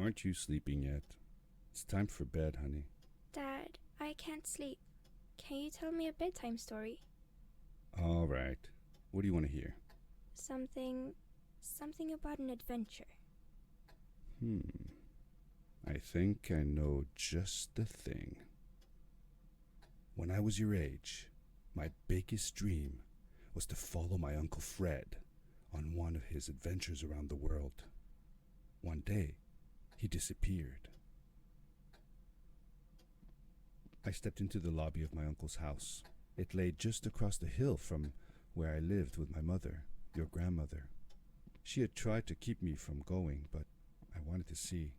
Aren't you sleeping yet? It's time for bed, honey. Dad, I can't sleep. Can you tell me a bedtime story? All right. What do you want to hear? Something about an adventure. I think I know just the thing. When I was your age, my biggest dream was to follow my Uncle Fred on one of his adventures around the world. One day, he disappeared. I stepped into the lobby of my uncle's house. It lay just across the hill from where I lived with my mother, your grandmother. She had tried to keep me from going, but I wanted to see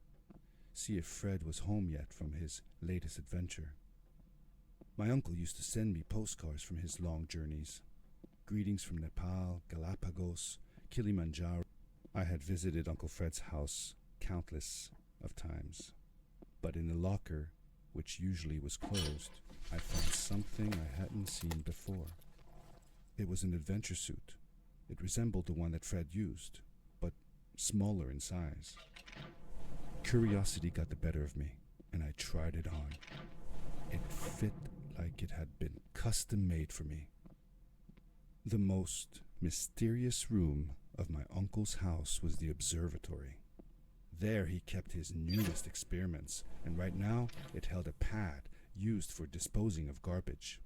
if Fred was home yet from his latest adventure. My uncle used to send me postcards from his long journeys. Greetings from Nepal, Galapagos, Kilimanjaro. I had visited Uncle Fred's house countless of times. But in the locker, which usually was closed, I found something I hadn't seen before. It was an adventure suit. It resembled the one that Fred used, but smaller in size. Curiosity got the better of me, and I tried it on. It fit like it had been custom made for me. The most mysterious room of my uncle's house was the observatory. There he kept his newest experiments, and right now it held a pad used for disposing of garbage.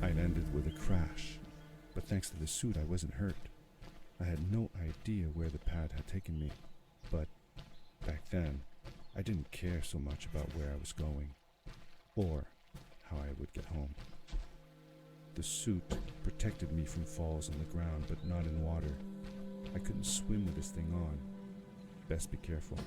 I landed with a crash, but thanks to the suit I wasn't hurt. I had no idea where the pad had taken me, but back then I didn't care so much about where I was going, or how I would get home. The suit protected me from falls on the ground, but not in water. I couldn't swim with this thing on. Best be careful.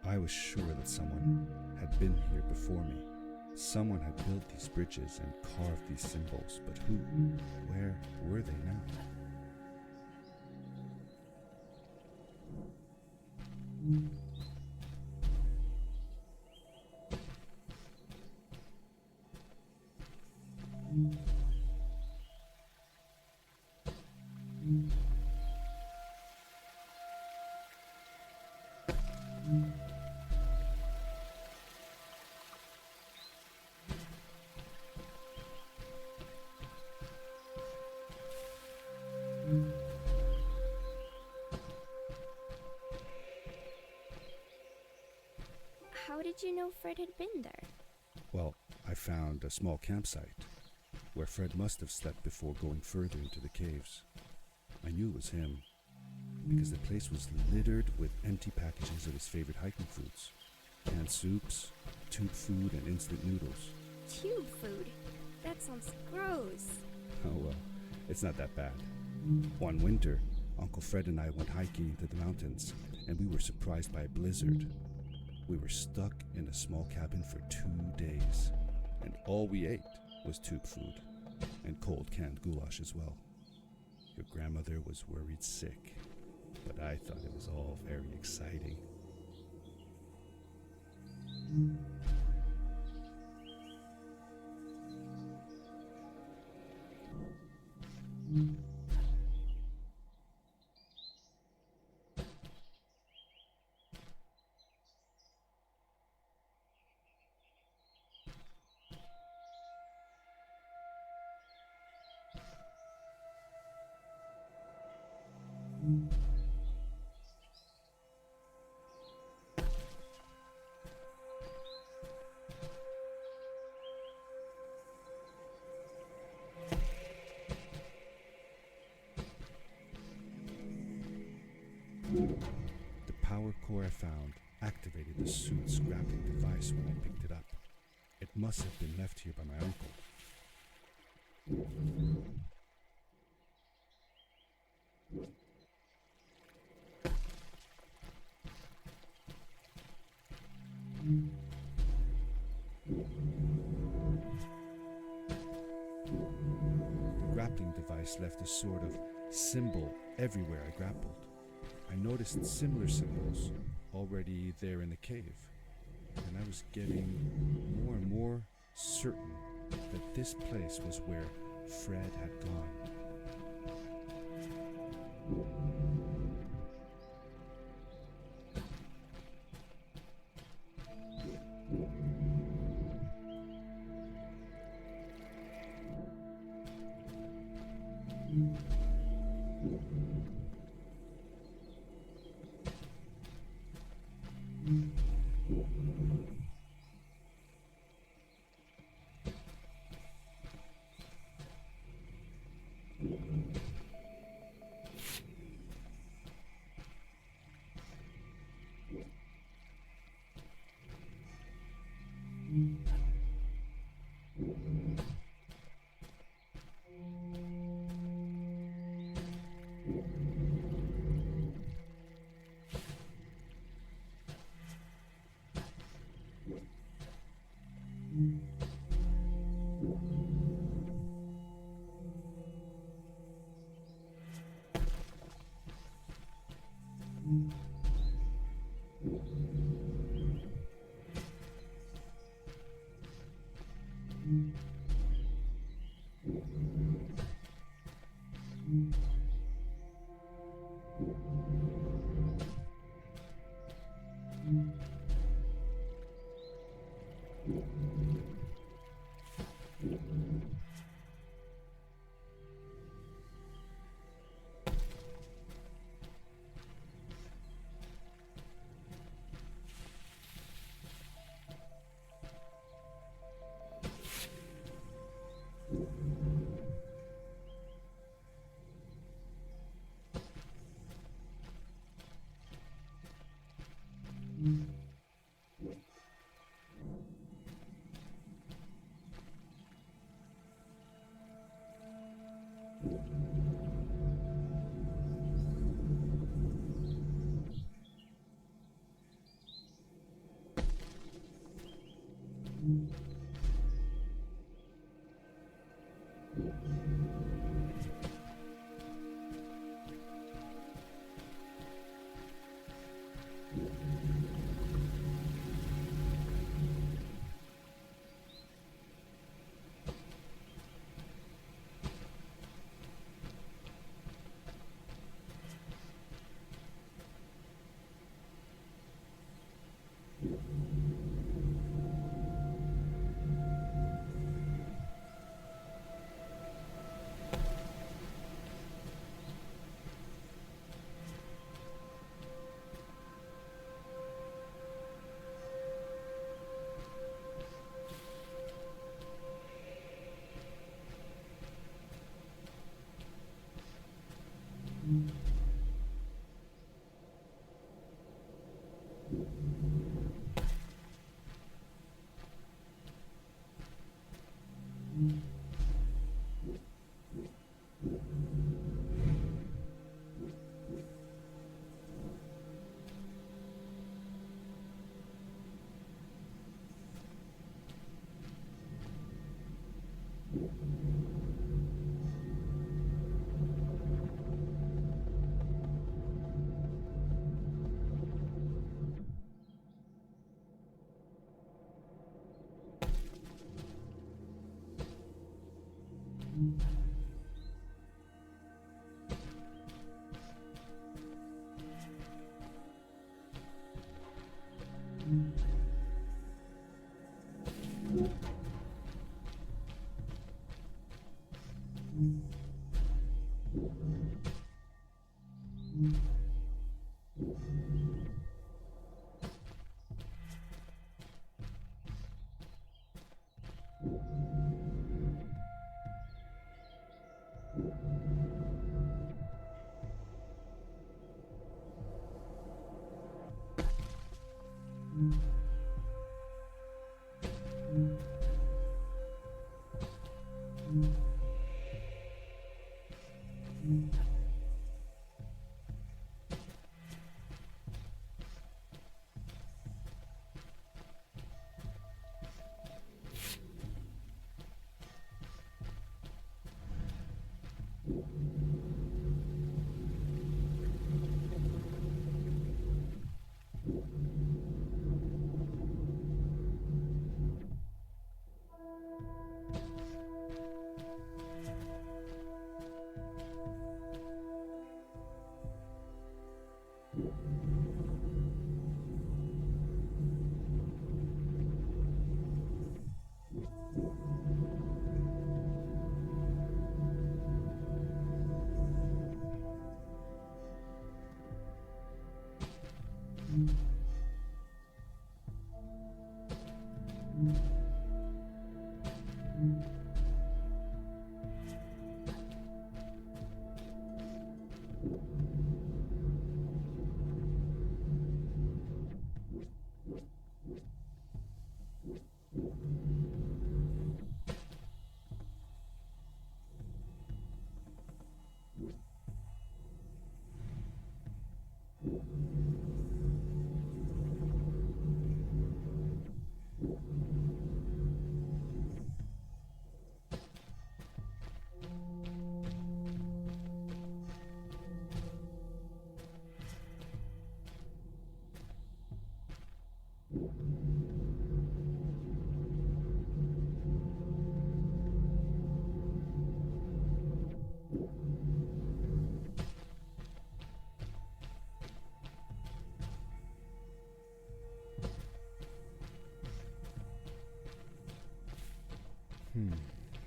I was sure that someone had been here before me. Someone had built these bridges and carved these symbols, but who? Where were they now? How did you know Fred had been there? Well, I found a small campsite where Fred must have slept before going further into the caves. I knew it was him because the place was littered with empty packages of his favorite hiking foods. Canned soups, tube food, and instant noodles. Tube food? That sounds gross. Oh well, it's not that bad. One winter, Uncle Fred and I went hiking into the mountains, and we were surprised by a blizzard. We were stuck in a small cabin for 2 days, and all we ate was tube food, and cold canned goulash as well. Your grandmother was worried sick, but I thought it was all very exciting. The power core I found activated the suit's grappling device when I picked it up. It must have been left here by my uncle. The grappling device left a sort of symbol everywhere I grappled. I noticed similar symbols already there in the cave, and I was getting more and more certain that this place was where Fred had gone.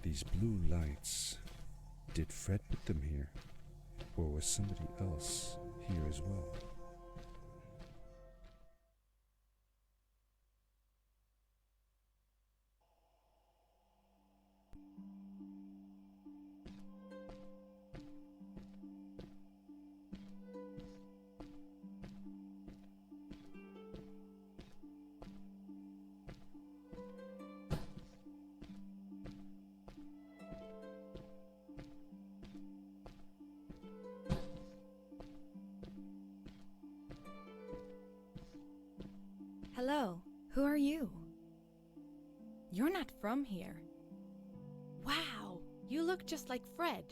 These blue lights. Did Fred put them here? Or was somebody else here as well? Hello, who are you? You're not from here. Wow, you look just like Fred,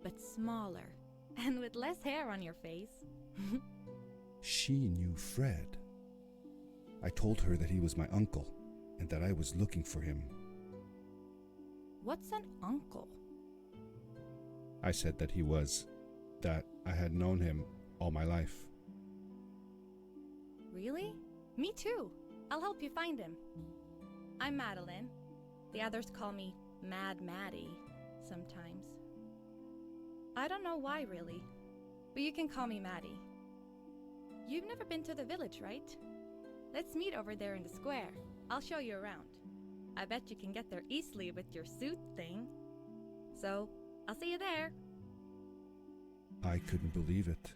but smaller, and with less hair on your face. She knew Fred. I told her that he was my uncle, and that I was looking for him. What's an uncle? I said that that I had known him all my life. Really? Me too. I'll help you find him. I'm Madeline. The others call me Mad Maddie sometimes. I don't know why really, but you can call me Maddie. You've never been to the village, right? Let's meet over there in the square. I'll show you around. I bet you can get there easily with your suit thing. So, I'll see you there. I couldn't believe it.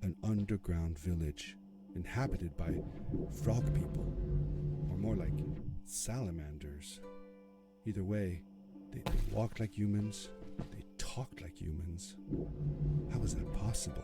An underground village inhabited by frog people, or more like salamanders. Either way, they walked like humans, they talked like humans. How is that possible?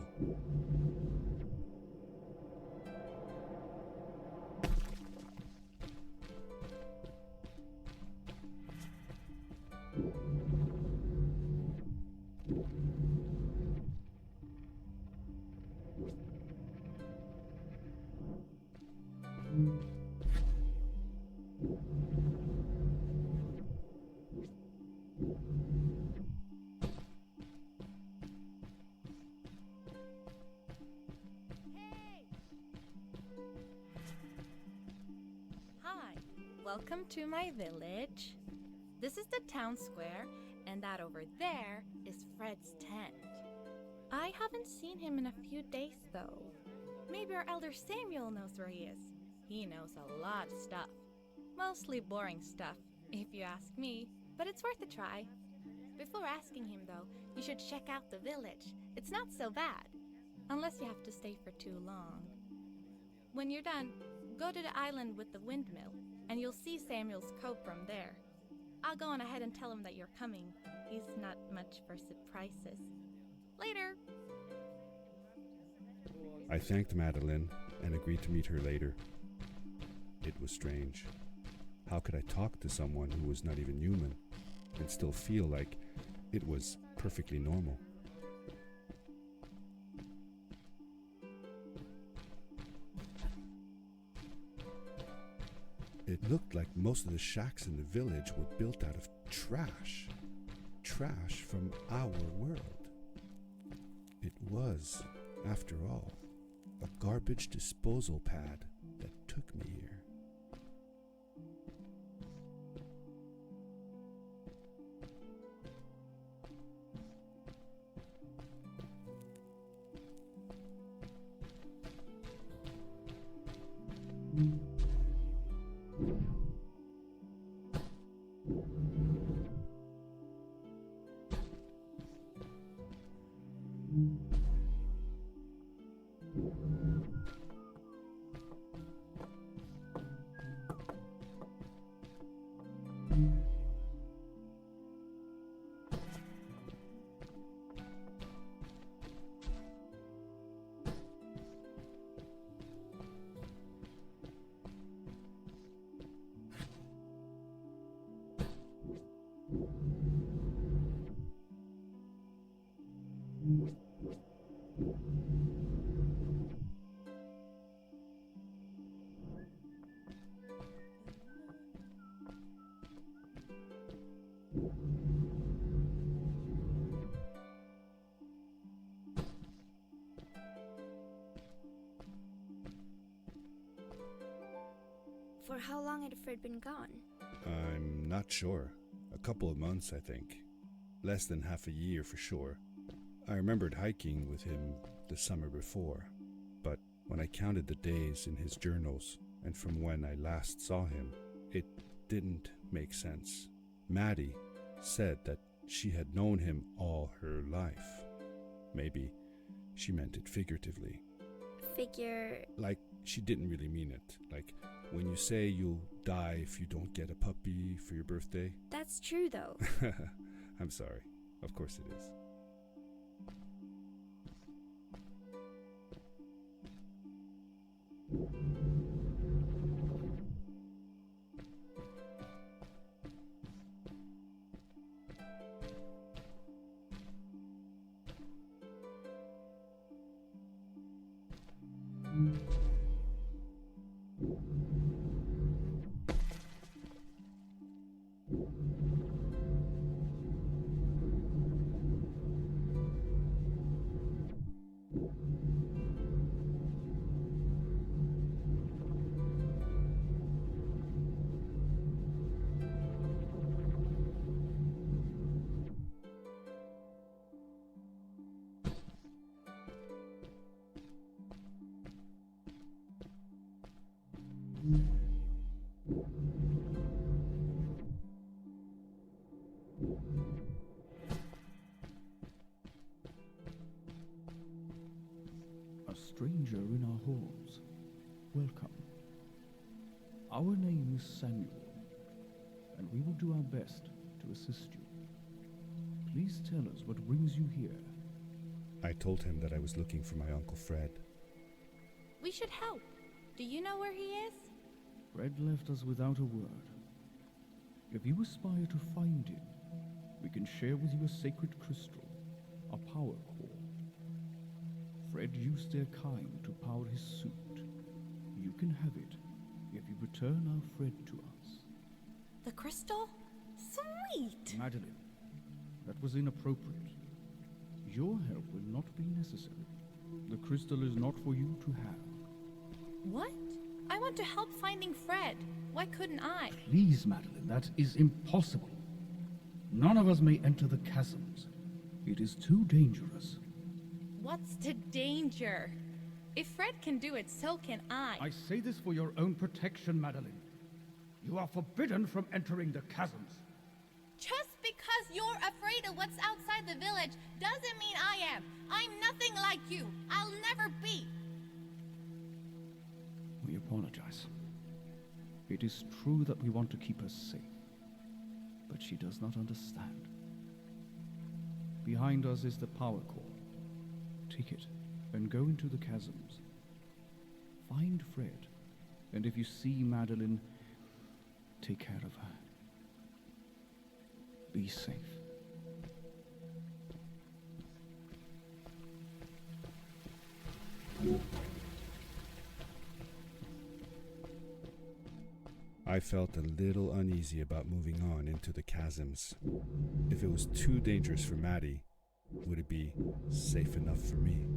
Hi, welcome to my village. This is the town square, and that over there is Fred's tent. I haven't seen him in a few days though. Maybe our elder Samuel knows where he is. He knows a lot of stuff. Mostly boring stuff, if you ask me, but it's worth a try. Before asking him though, you should check out the village. It's not so bad, unless you have to stay for too long. When you're done, go to the island with the windmill, and you'll see Samuel's cove from there. I'll go on ahead and tell him that you're coming. He's not much for surprises. Later! I thanked Madeline and agreed to meet her later. It was strange. How could I talk to someone who was not even human and still feel like it was perfectly normal? It looked like most of the shacks in the village were built out of trash. Trash from our world. It was, after all, a garbage disposal pad that took me here. For how long had Fred been gone? I'm not sure. A couple of months, I think. Less than half a year for sure. I remembered hiking with him the summer before, but when I counted the days in his journals and from when I last saw him, it didn't make sense. Maddie said that she had known him all her life. Maybe she meant it figuratively. Like she didn't really mean it. Like when you say you'll die if you don't get a puppy for your birthday. That's true, though. I'm sorry. Of course it is. A stranger in our halls. Welcome. Our name is Samuel, and we will do our best to assist you. Please tell us what brings you here. I told him that I was looking for my Uncle Fred. We should help. Do you know where he is? Fred left us without a word. If you aspire to find him, we can share with you a sacred crystal, a power core. Fred used their kind to power his suit. You can have it if you return our Fred to us. The crystal? Sweet! Madeline, that was inappropriate. Your help will not be necessary. The crystal is not for you to have. What? I want to help finding Fred. Why couldn't I? Please, Madeline, that is impossible. None of us may enter the chasms. It is too dangerous. What's the danger? If Fred can do it, so can I. I say this for your own protection, Madeline. You are forbidden from entering the chasms. Just because you're afraid of what's outside the village doesn't mean I am. I'm nothing like you. I'll never be. We apologize. It is true that we want to keep her safe, but she does not understand. Behind us is the power core. Take it and go into the chasms. Find Fred, and if you see Madeline, take care of her. Be safe. I felt a little uneasy about moving on into the chasms. If it was too dangerous for Maddie, would it be safe enough for me?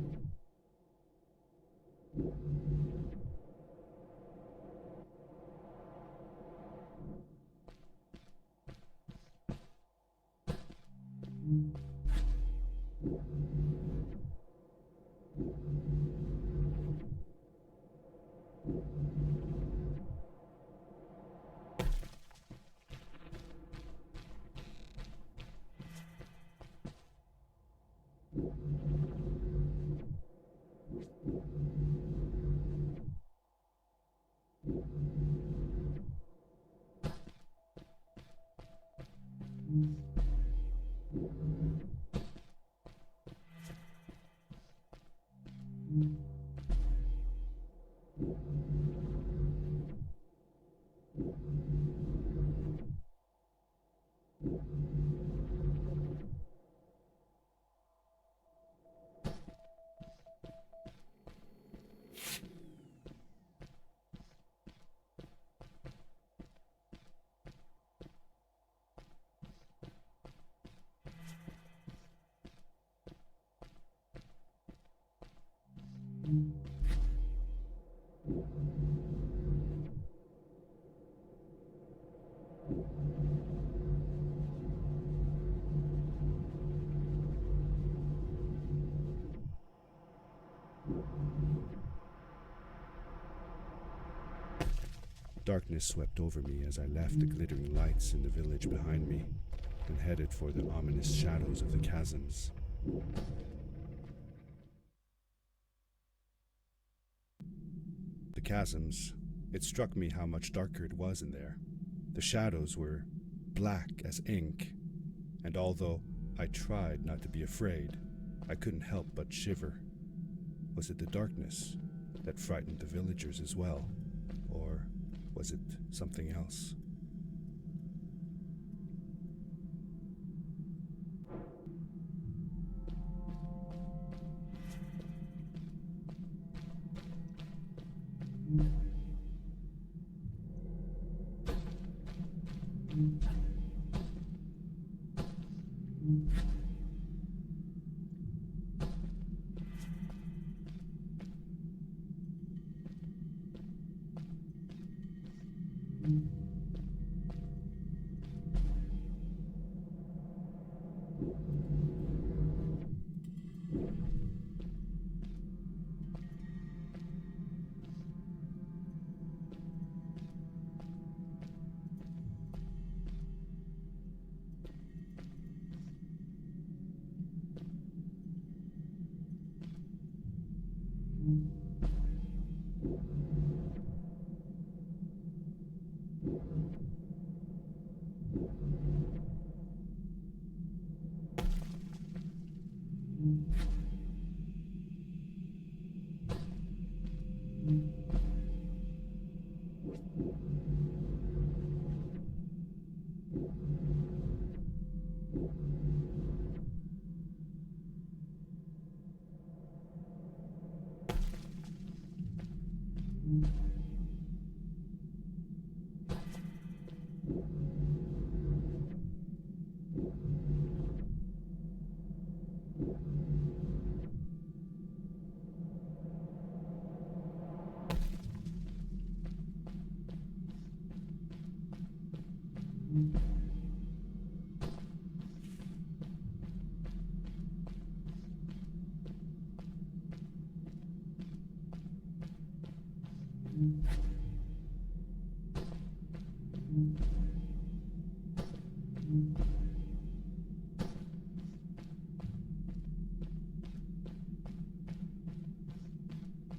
Darkness swept over me as I left the glittering lights in the village behind me and headed for the ominous shadows of the chasms. The chasms, it struck me how much darker it was in there. The shadows were black as ink, and although I tried not to be afraid, I couldn't help but shiver. Was it the darkness that frightened the villagers as well, or was it something else?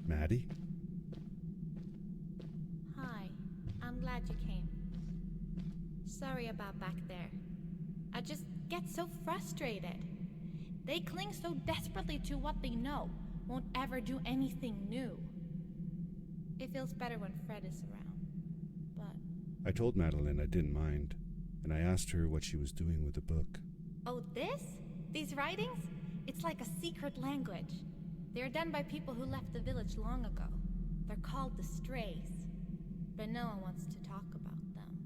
Maddie? Hi, I'm glad you came. Sorry about back there. I just get so frustrated. They cling so desperately to what they know, won't ever do anything new. It feels better when Fred is around, but... I told Madeline I didn't mind, and I asked her what she was doing with the book. Oh, this? These writings? It's like a secret language. They're done by people who left the village long ago. They're called the Strays, but no one wants to talk about them.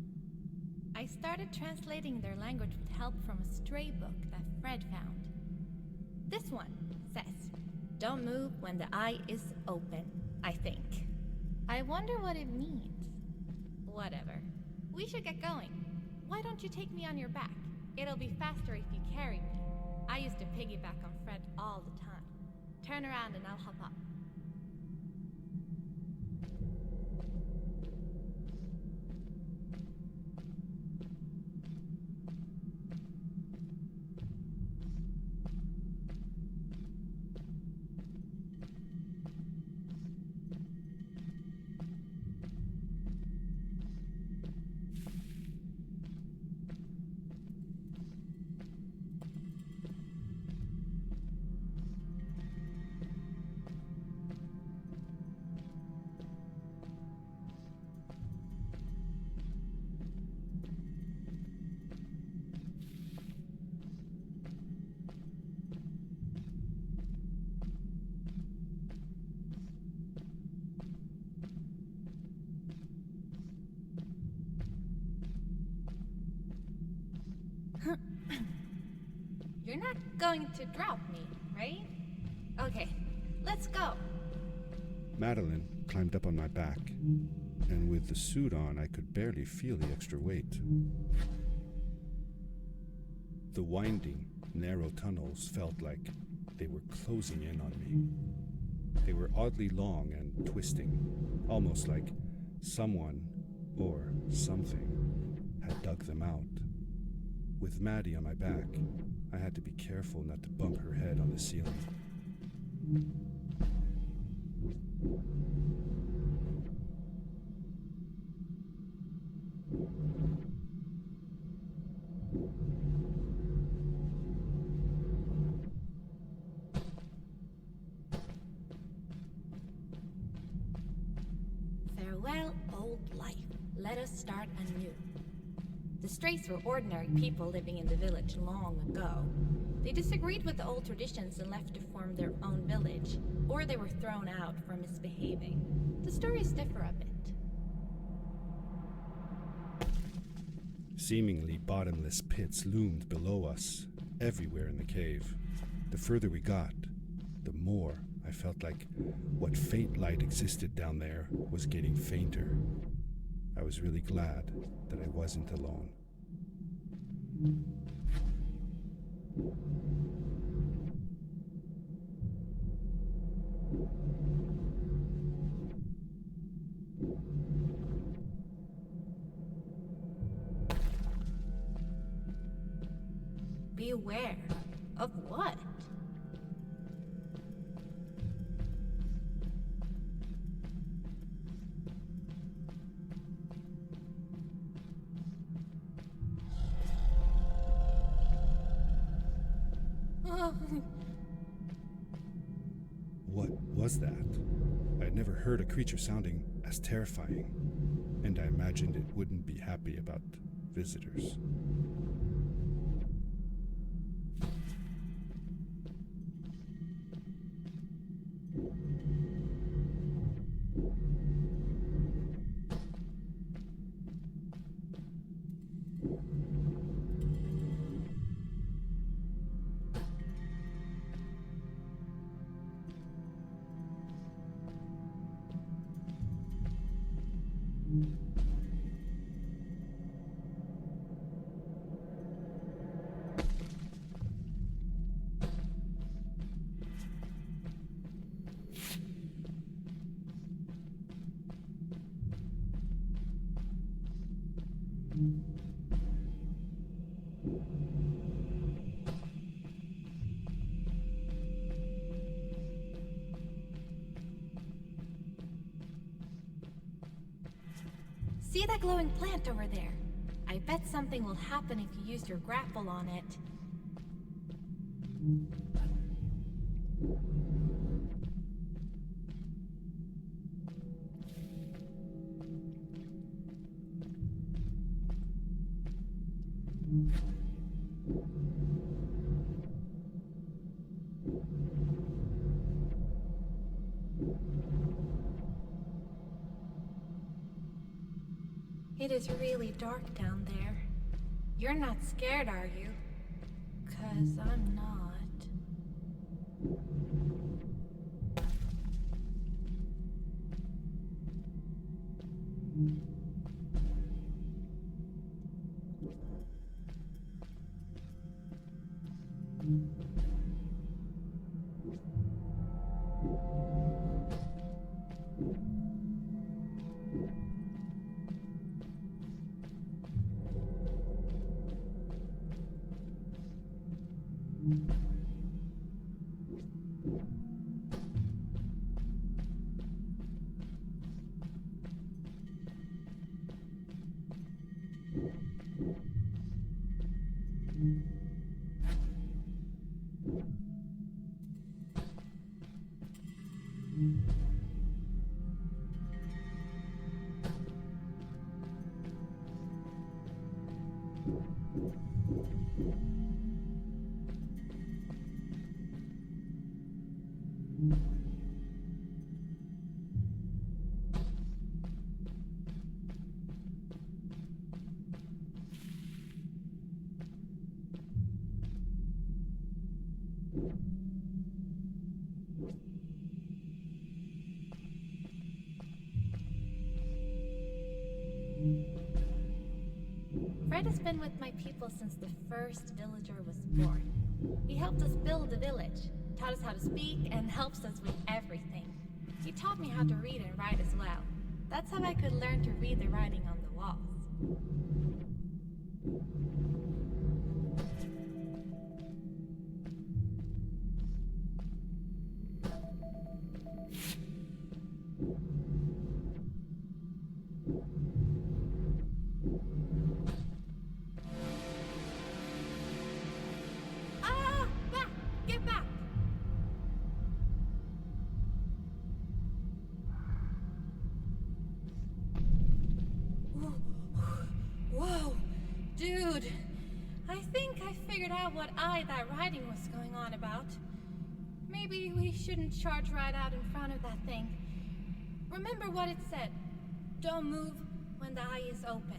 I started translating their language with help from a stray book that Fred found. This one says, "Don't move when the eye is open." I think. I wonder what it means. Whatever. We should get going. Why don't you take me on your back? It'll be faster if you carry me. I used to piggyback on Fred all the time. Turn around and I'll hop up. You're not going to drop me, right? Okay, let's go. Madeline climbed up on my back, and with the suit on, I could barely feel the extra weight. The winding, narrow tunnels felt like they were closing in on me. They were oddly long and twisting, almost like someone or something had dug them out. With Maddie on my back, I had to be careful not to bump her head on the ceiling. Farewell, old life. Let us start anew. The Strays were ordinary people living in the village long ago. They disagreed with the old traditions and left to form their own village, or they were thrown out for misbehaving. The stories differ a bit. Seemingly bottomless pits loomed below us, everywhere in the cave. The further we got, the more I felt like what faint light existed down there was getting fainter. I was really glad that I wasn't alone. Beware of what? What was that? I had never heard a creature sounding as terrifying, and I imagined it wouldn't be happy about visitors. See that glowing plant over there? I bet something will happen if you use your grapple on it. It is really dark down there. You're not scared, are you? 'Cause I'm not. Fred has been with my people since the first villager was born. He helped us build the village, taught us how to speak, and helps us with everything. He taught me how to read and write as well. That's how I could learn to read the writing on the walls. Get back! Whoa! Dude! I think I figured out what that writing was going on about. Maybe we shouldn't charge right out in front of that thing. Remember what it said. Don't move when the eye is open.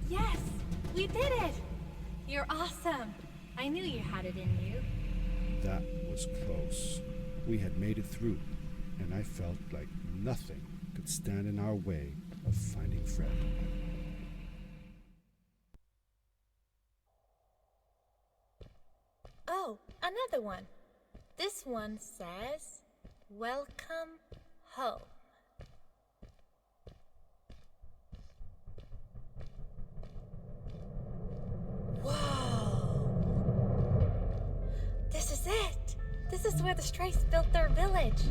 Yes! We did it! You're awesome! I knew you had it in you. That was close. We had made it through, and I felt like nothing could stand in our way of finding Fred. Oh, another one. This one says, "Welcome home." Whoa! This is it! This is where the Strays built their village.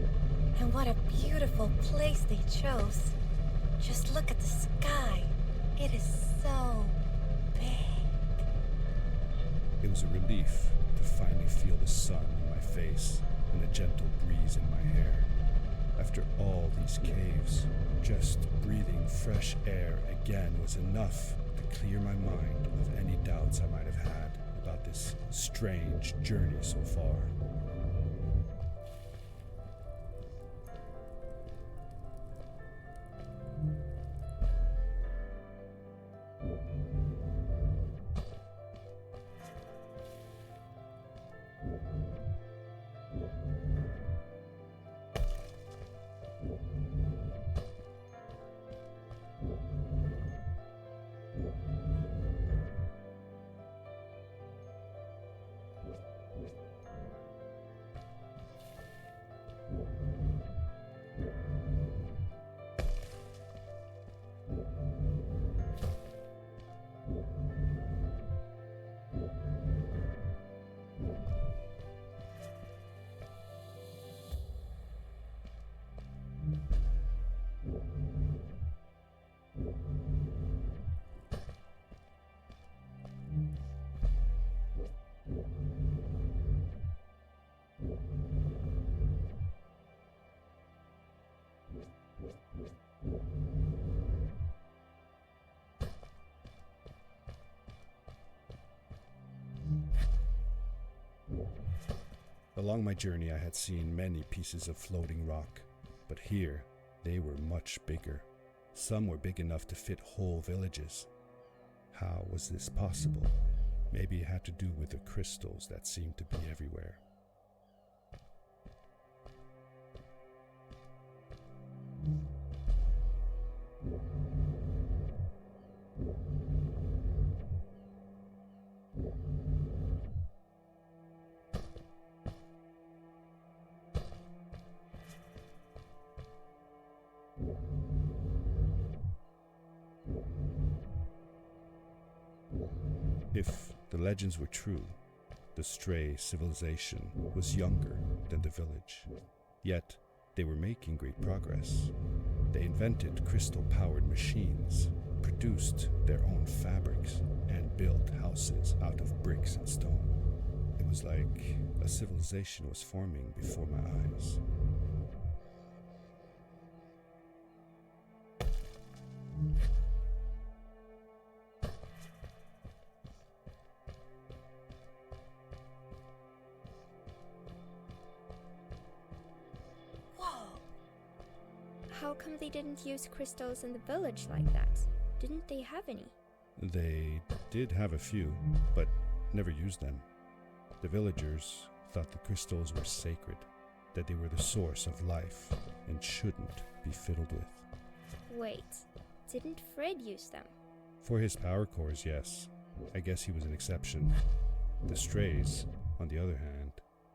And what a beautiful place they chose. Just look at the sky. It is so big. It was a relief to finally feel the sun on my face and a gentle breeze in my hair. After all these caves, just breathing fresh air again was enough to clear my mind of any doubts I might have had about this strange journey so far. Along my journey I had seen many pieces of floating rock, but here they were much bigger. Some were big enough to fit whole villages. How was this possible? Maybe it had to do with the crystals that seemed to be everywhere. If the legends were true, the stray civilization was younger than the village. Yet, they were making great progress. They invented crystal-powered machines, produced their own fabrics, and built houses out of bricks and stone. It was like a civilization was forming before my eyes. How come they didn't use crystals in the village like that? Didn't they have any? They did have a few, but never used them. The villagers thought the crystals were sacred, that they were the source of life and shouldn't be fiddled with. Wait, didn't Fred use them? For his power cores, yes. I guess he was an exception. The strays, on the other hand,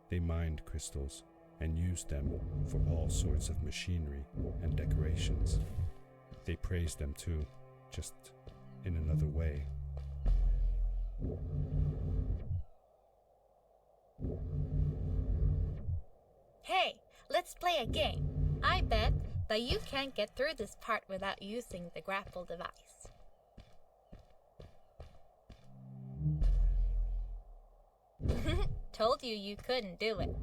they mined crystals and used them for all sorts of machinery and decorations. They praised them too, just in another way. Hey, let's play a game. I bet that you can't get through this part without using the grapple device. Told you couldn't do it.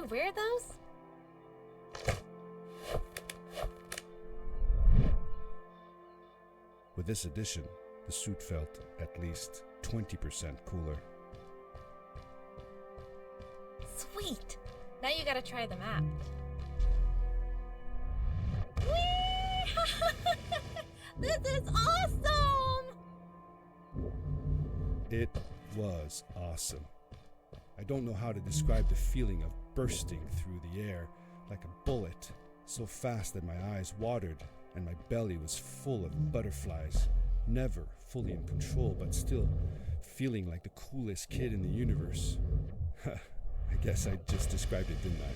can wear those? With this addition, the suit felt at least 20% cooler. Sweet! Now you gotta try them out. Whee! This is awesome! It was awesome. I don't know how to describe the feeling of bursting through the air like a bullet, so fast that my eyes watered and my belly was full of butterflies, never fully in control, but still feeling like the coolest kid in the universe. I guess I just described it, didn't I?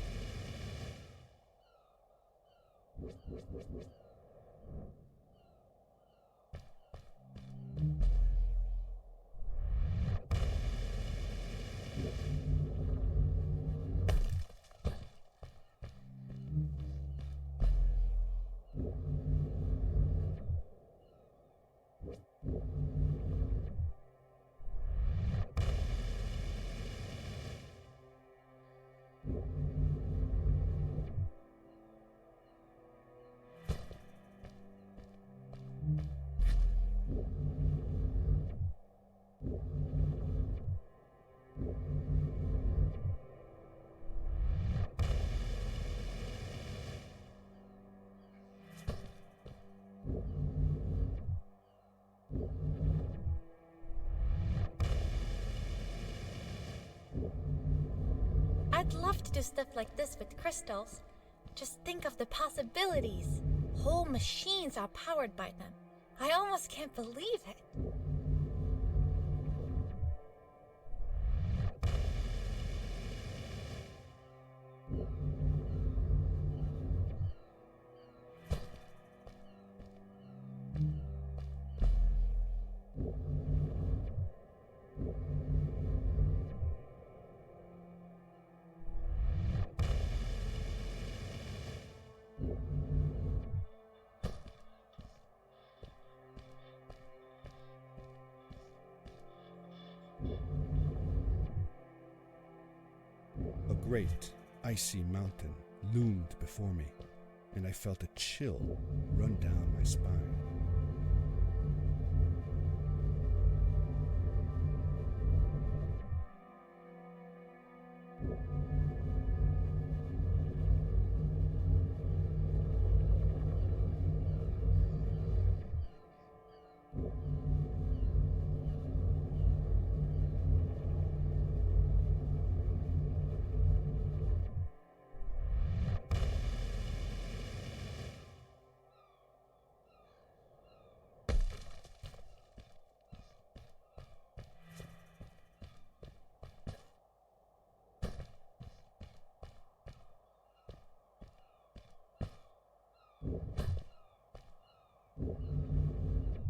I'd love to do stuff like this with crystals. Just think of the possibilities. Whole machines are powered by them. I almost can't believe it. A great, icy mountain loomed before me, and I felt a chill run down my spine.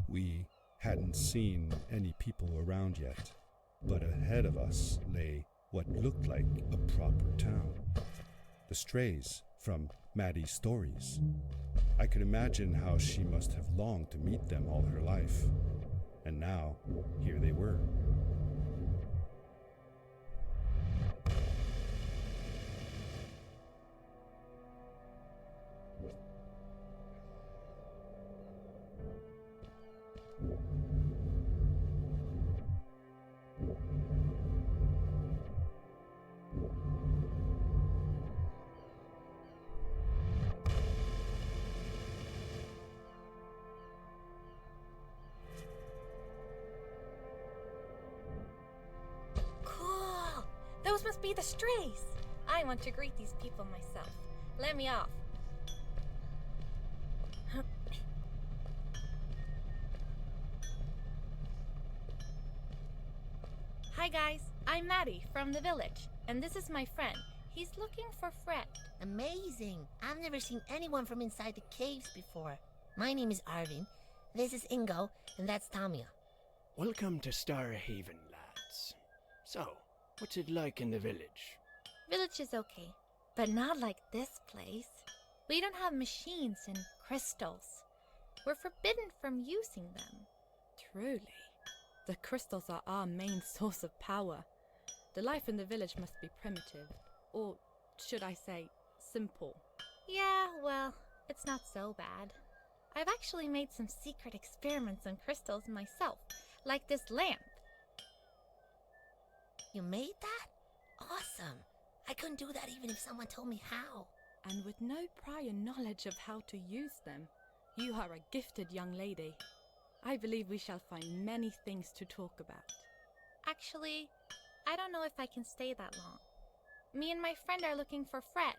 We hadn't seen any people around yet, but ahead of us lay what looked like a proper town. The strays from Maddie's stories. I could imagine how she must have longed to meet them all her life. And now, here they were. Cool! Those must be the strays. I want to greet these people myself. Let me off. Hi guys, I'm Maddie from the village, and this is my friend. He's looking for Fred. Amazing! I've never seen anyone from inside the caves before. My name is Arvin, this is Ingo, and that's Tamia. Welcome to Star Haven, lads. So, what's it like in the village? Village is okay, but not like this place. We don't have machines and crystals. We're forbidden from using them. Truly. The crystals are our main source of power. The life in the village must be primitive, or should I say, simple. Yeah, well, it's not so bad. I've actually made some secret experiments on crystals myself, like this lamp. You made that? Awesome. I couldn't do that even if someone told me how. And with no prior knowledge of how to use them, you are a gifted young lady. I believe we shall find many things to talk about. Actually, I don't know if I can stay that long. Me and my friend are looking for Fred.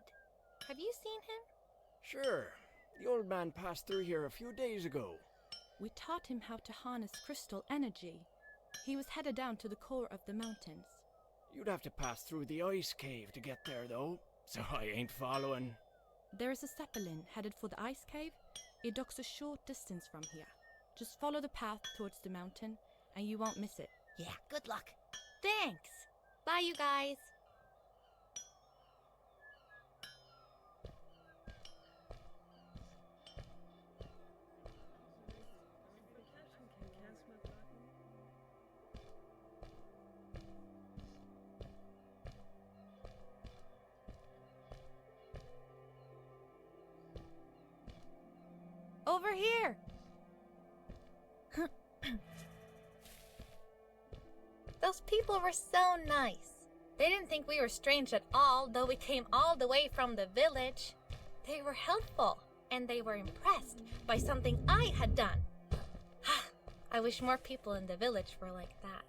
Have you seen him? Sure. The old man passed through here a few days ago. We taught him how to harness crystal energy. He was headed down to the core of the mountains. You'd have to pass through the ice cave to get there, though, so I ain't following. There is a zeppelin headed for the ice cave. It docks a short distance from here. Just follow the path towards the mountain, and you won't miss it. Yeah, good luck. Thanks! Bye, you guys! Over here! Those people were so nice. They didn't think we were strange at all, though we came all the way from the village. They were helpful, and they were impressed by something I had done. I wish more people in the village were like that.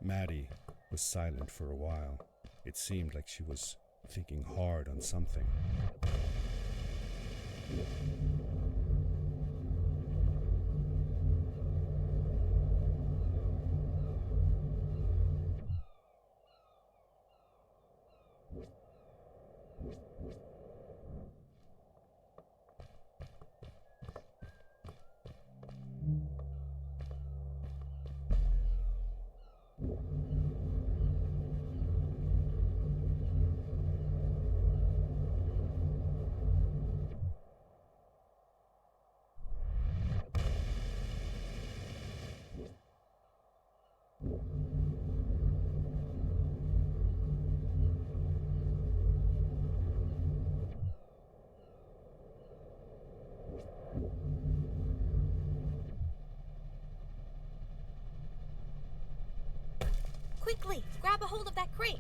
Maddie was silent for a while. It seemed like she was thinking hard on something. Quickly, grab a hold of that crate.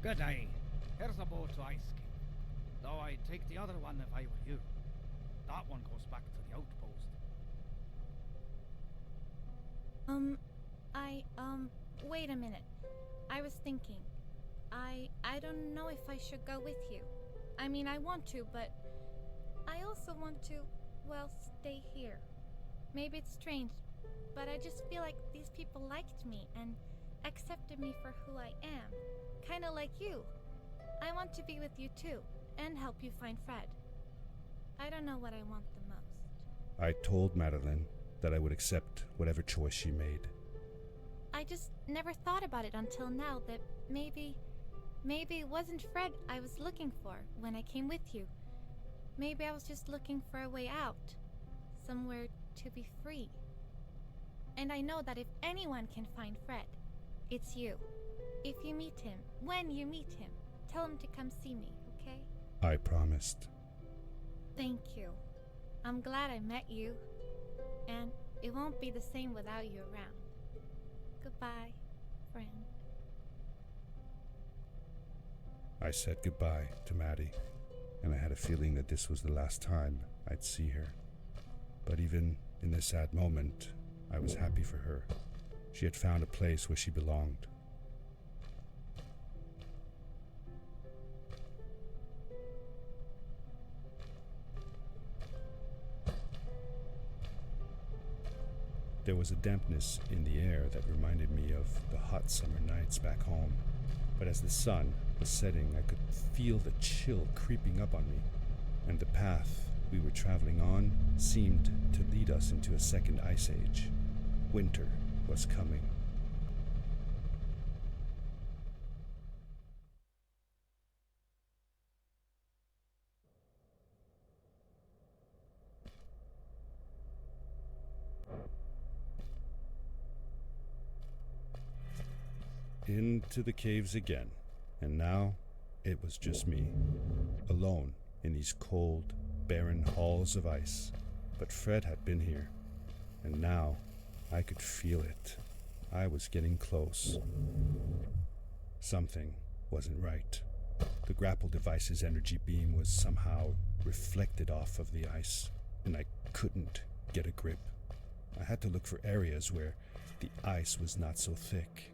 Good day. Here's a boat to Ice King. Though I'd take the other one if I were you. That one goes back to the outpost. Wait a minute. I was thinking. I don't know if I should go with you. I mean, I want to, but I also want to, well, stay here. Maybe it's strange, but I just feel like these people liked me and accepted me for who I am. Kinda like you. I want to be with you too, and help you find Fred. I don't know what I want the most. I told Madeline that I would accept whatever choice she made. I just never thought about it until now that maybe it wasn't Fred I was looking for when I came with you. Maybe I was just looking for a way out. Somewhere to be free. And I know that if anyone can find Fred, it's you. If you meet him, when you meet him, tell him to come see me, okay? I promised. Thank you. I'm glad I met you. And it won't be the same without you around. Goodbye, friend. I said goodbye to Maddie, and I had a feeling that this was the last time I'd see her. But even in this sad moment, I was happy for her. She had found a place where she belonged. There was a dampness in the air that reminded me of the hot summer nights back home. But as the sun was setting, I could feel the chill creeping up on me, and the path we were traveling on seemed to lead us into a second ice age. Winter was coming. Into the caves again, and now it was just me, alone in these cold, barren halls of ice. But Fred had been here, and now I could feel it. I was getting close. Something wasn't right. The grapple device's energy beam was somehow reflected off of the ice, and I couldn't get a grip. I had to look for areas where the ice was not so thick.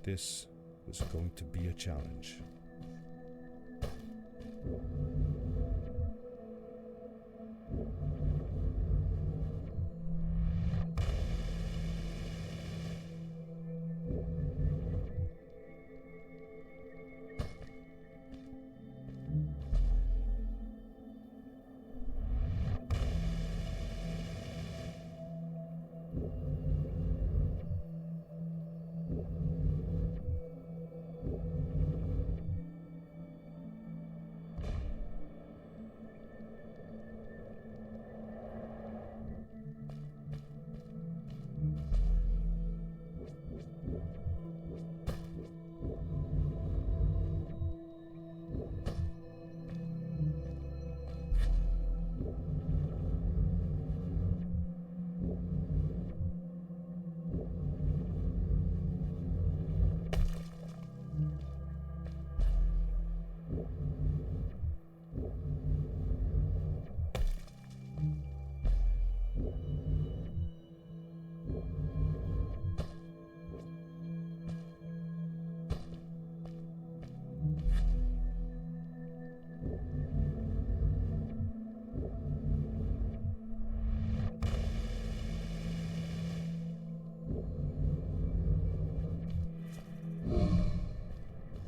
This was going to be a challenge.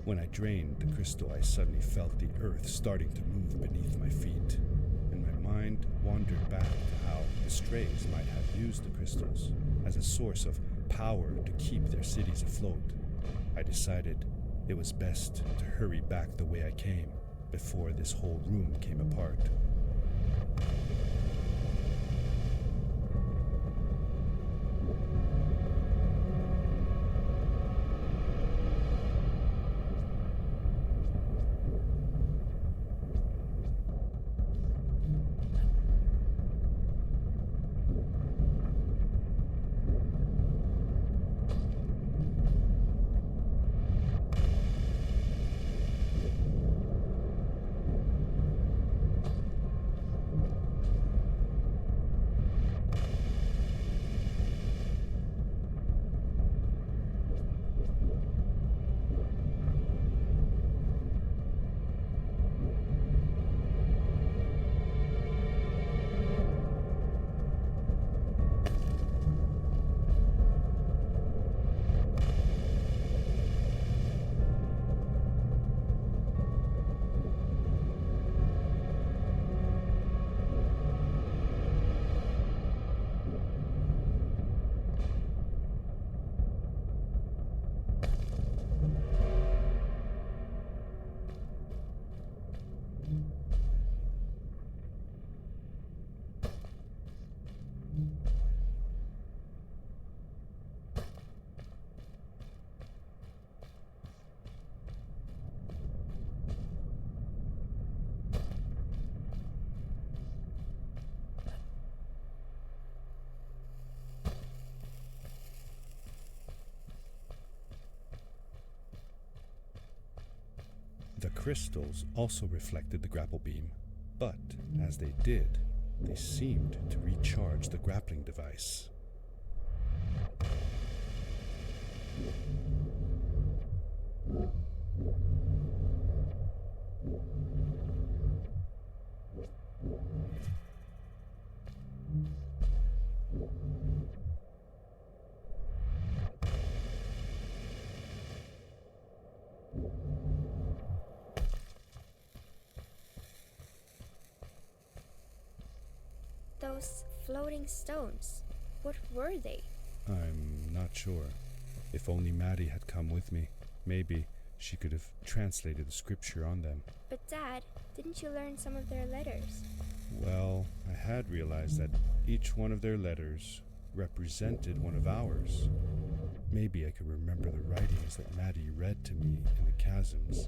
When I drained the crystal, I suddenly felt the earth starting to move beneath my feet, and my mind wandered back to how the strays might have used the crystals as a source of power to keep their cities afloat. I decided it was best to hurry back the way I came before this whole room came apart. The crystals also reflected the grapple beam, but as they did, they seemed to recharge the grappling device. Those floating stones, what were they? I'm not sure. If only Maddie had come with me, maybe she could have translated the scripture on them. But Dad, didn't you learn some of their letters? Well, I had realized that each one of their letters represented one of ours. Maybe I could remember the writings that Maddie read to me in the Chasms.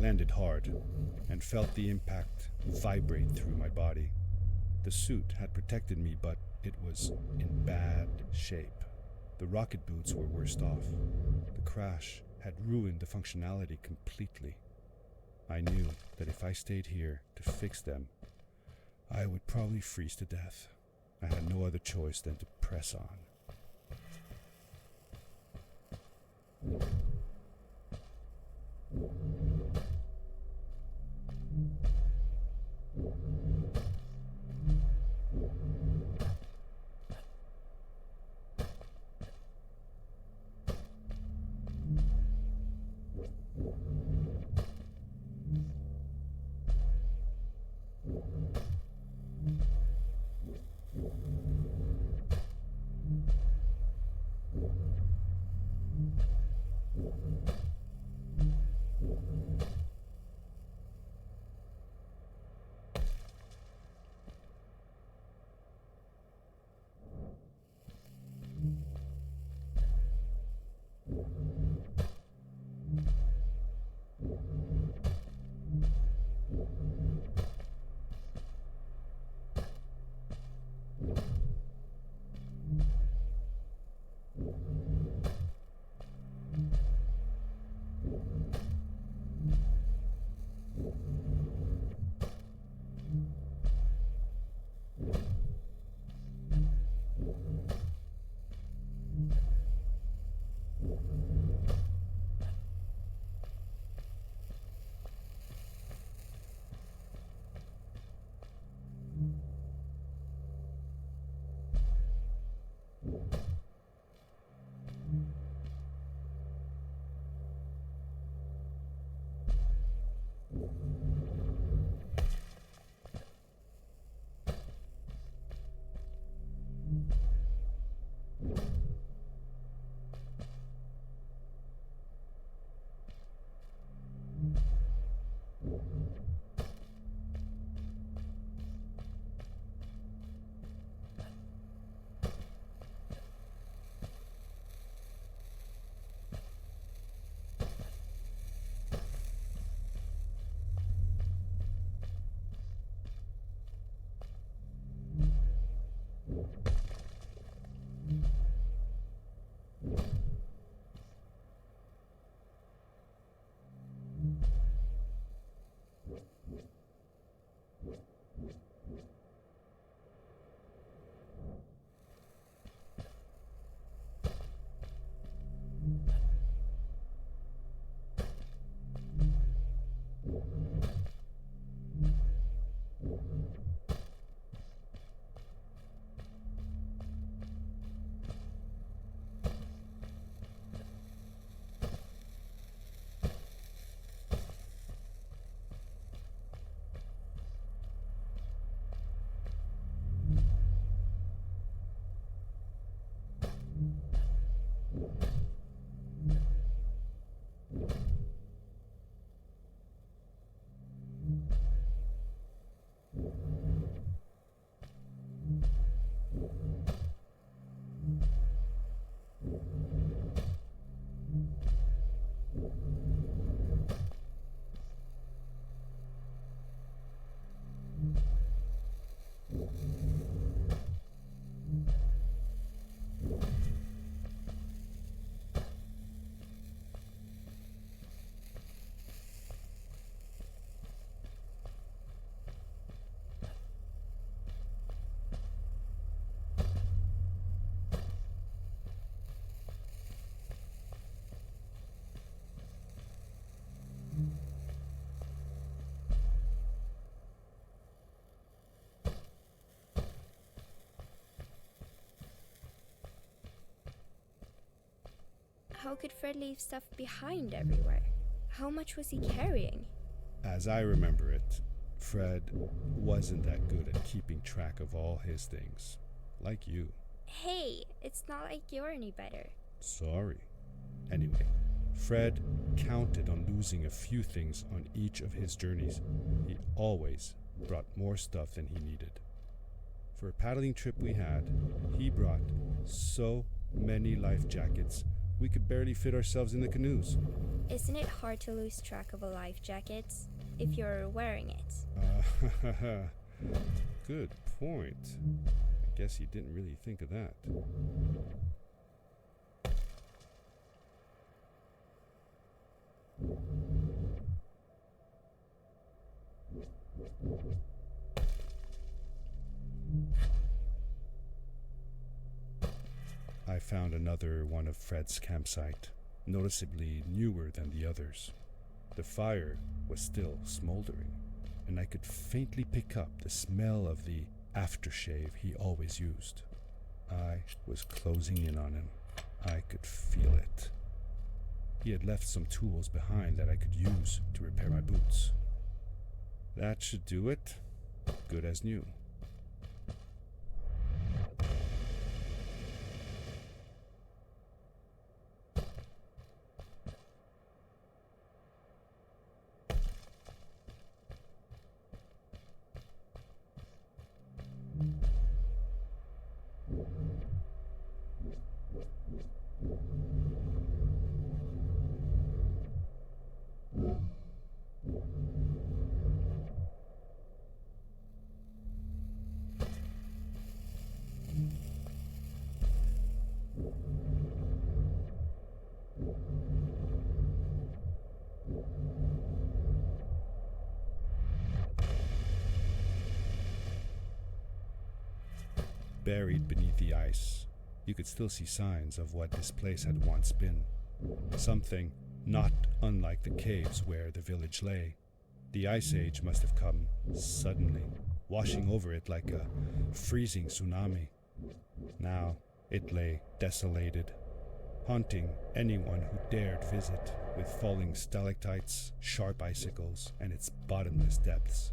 landed hard and felt the impact vibrate through my body. The suit had protected me, but it was in bad shape. The rocket boots were worst off. The crash had ruined the functionality completely. I knew that if I stayed here to fix them, I would probably freeze to death. I had no other choice than to press on. How could Fred leave stuff behind everywhere? How much was he carrying? As I remember it, Fred wasn't that good at keeping track of all his things. Like you. Hey, it's not like you're any better. Sorry. Anyway, Fred counted on losing a few things on each of his journeys. He always brought more stuff than he needed. For a paddling trip we had, he brought so many life jackets we could barely fit ourselves in the canoes. Isn't it hard to lose track of a life jacket if you're wearing it? Good point. I guess he didn't really think of that. I found another one of Fred's campsite, noticeably newer than the others. The fire was still smoldering, and I could faintly pick up the smell of the aftershave he always used. I was closing in on him. I could feel it. He had left some tools behind that I could use to repair my boots. That should do it. Good as new. Buried beneath the ice, you could still see signs of what this place had once been. Something not unlike the caves where the village lay. The ice age must have come suddenly, washing over it like a freezing tsunami. Now it lay desolated, haunting anyone who dared visit, with falling stalactites, sharp icicles, and its bottomless depths.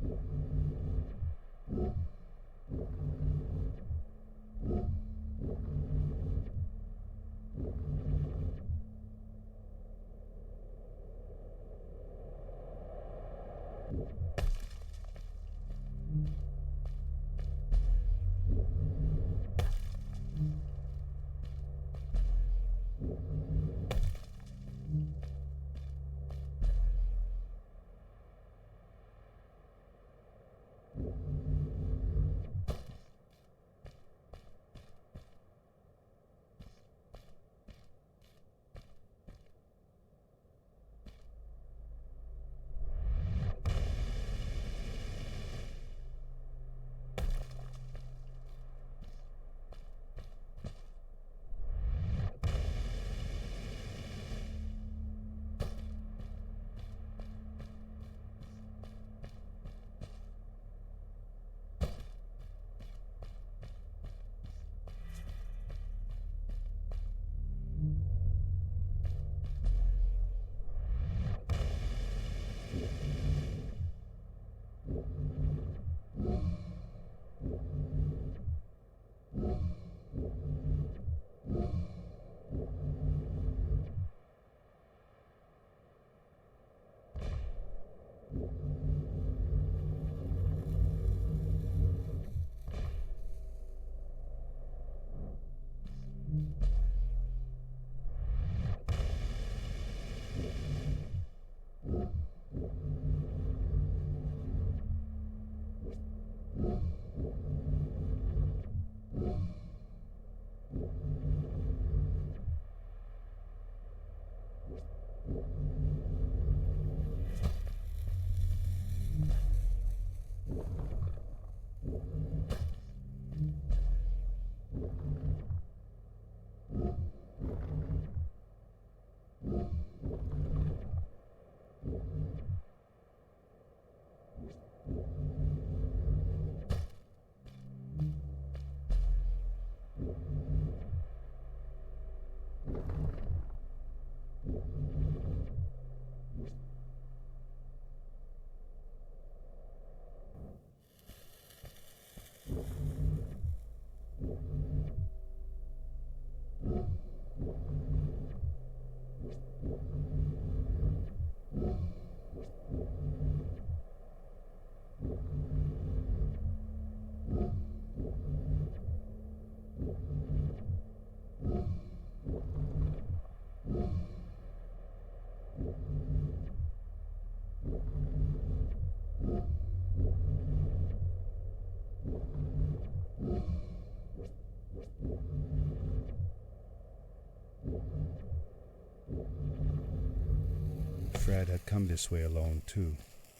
Fred had come this way alone, too.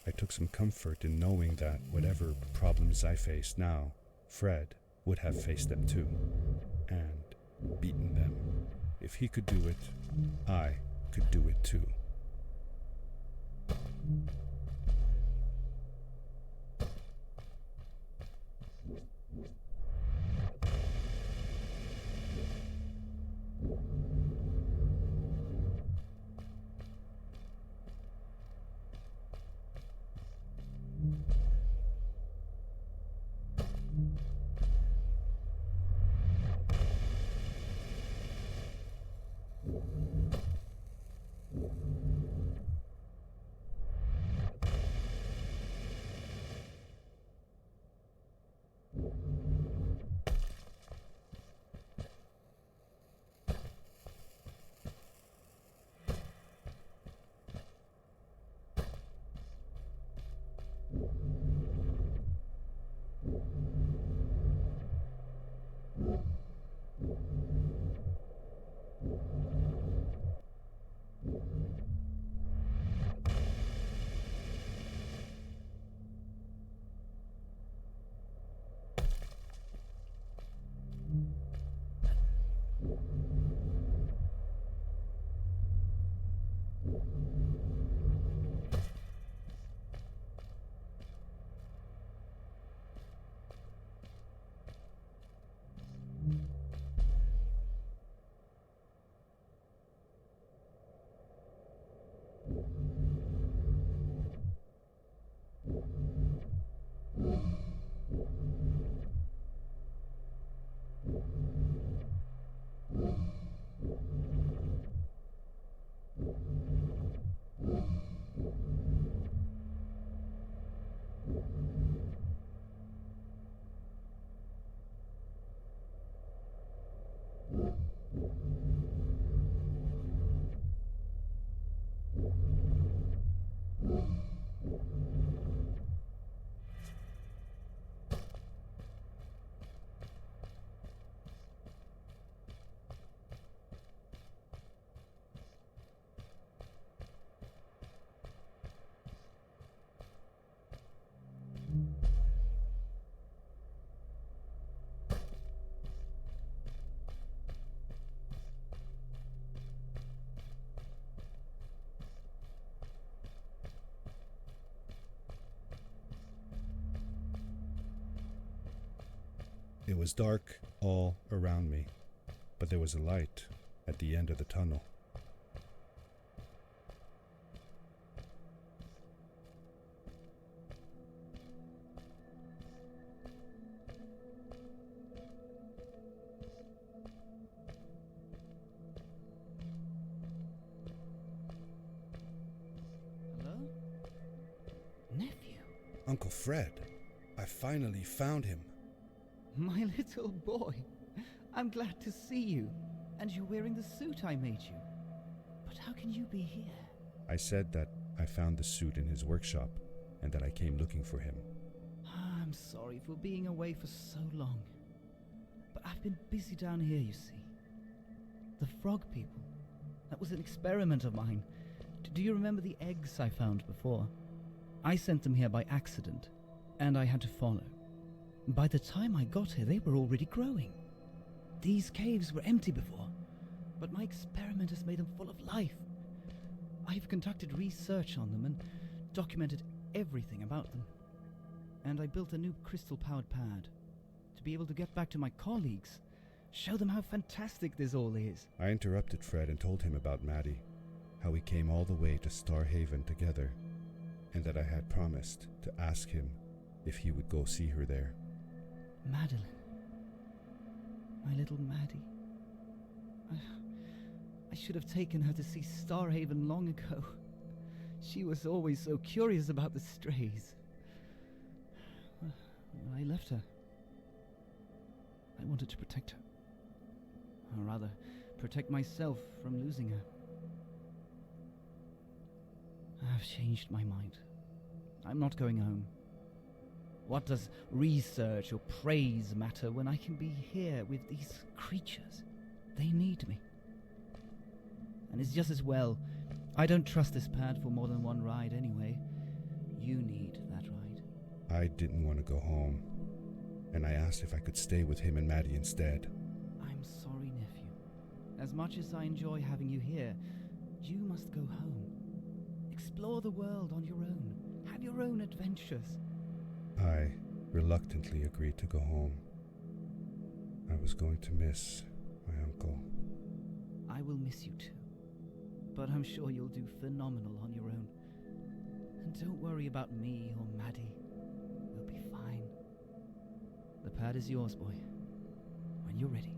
I took some comfort in knowing that whatever problems I faced now, Fred would have faced them too, and beaten them. If he could do it, I could do it too. It was dark all around me, but there was a light at the end of the tunnel. Hello? Nephew? Uncle Fred, I finally found him. My little boy. I'm glad to see you. And you're wearing the suit I made you. But how can you be here? I said that I found the suit in his workshop and that I came looking for him. I'm sorry for being away for so long. But I've been busy down here, you see. The frog people. That was an experiment of mine. Do you remember the eggs I found before? I sent them here by accident, and I had to follow. By the time I got here, they were already growing. These caves were empty before, but my experiment has made them full of life. I've conducted research on them and documented everything about them. And I built a new crystal-powered pad to be able to get back to my colleagues, show them how fantastic this all is. I interrupted Fred and told him about Maddie, how we came all the way to Starhaven together, and that I had promised to ask him if he would go see her there. Madeline. My little Maddie. I should have taken her to see Starhaven long ago. She was always so curious about the strays. Well, I left her. I wanted to protect her. Or rather, protect myself from losing her. I've changed my mind. I'm not going home. What does research or praise matter when I can be here with these creatures? They need me. And it's just as well I don't trust this pad for more than one ride anyway. You need that ride. I didn't want to go home, and I asked if I could stay with him and Maddie instead. I'm sorry, nephew. As much as I enjoy having you here, you must go home. Explore the world on your own. Have your own adventures. I reluctantly agreed to go home. I was going to miss my uncle. I will miss you too, but I'm sure you'll do phenomenal on your own. And don't worry about me or Maddie. We'll be fine. The pad is yours, boy. When you're ready.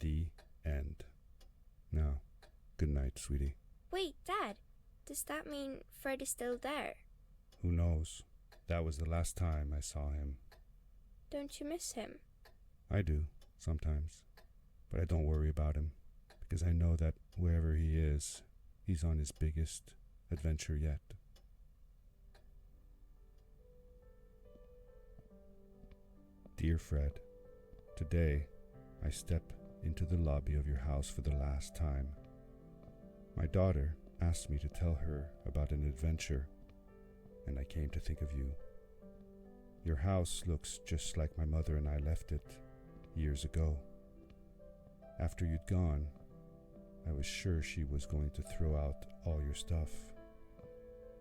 The end. Now, good night, sweetie. Wait, Dad. Does that mean Fred is still there? Who knows? That was the last time I saw him. Don't you miss him? I do, sometimes. But I don't worry about him, because I know that wherever he is, he's on his biggest adventure yet. Dear Fred, today I step into the lobby of your house for the last time. My daughter asked me to tell her about an adventure, and I came to think of you. Your house looks just like my mother and I left it years ago. After you'd gone, I was sure she was going to throw out all your stuff,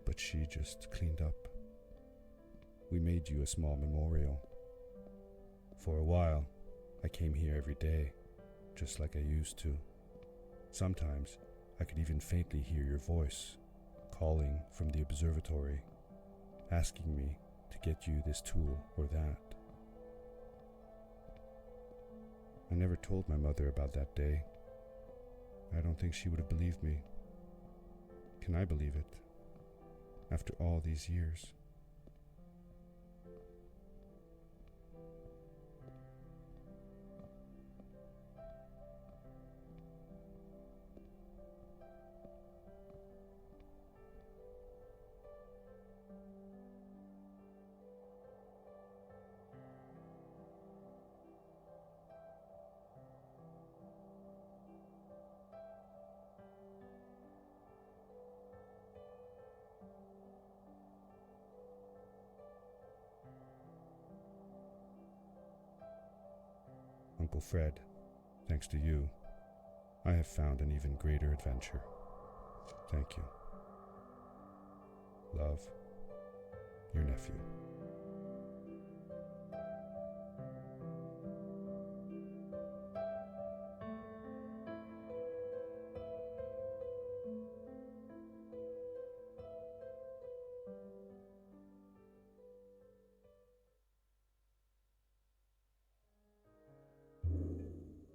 but she just cleaned up. We made you a small memorial. For a while, I came here every day, just like I used to. Sometimes I could even faintly hear your voice, calling from the observatory, asking me to get you this tool or that. I never told my mother about that day. I don't think she would have believed me. Can I believe it? After all these years? Uncle Fred, thanks to you, I have found an even greater adventure. Thank you. Love, your nephew.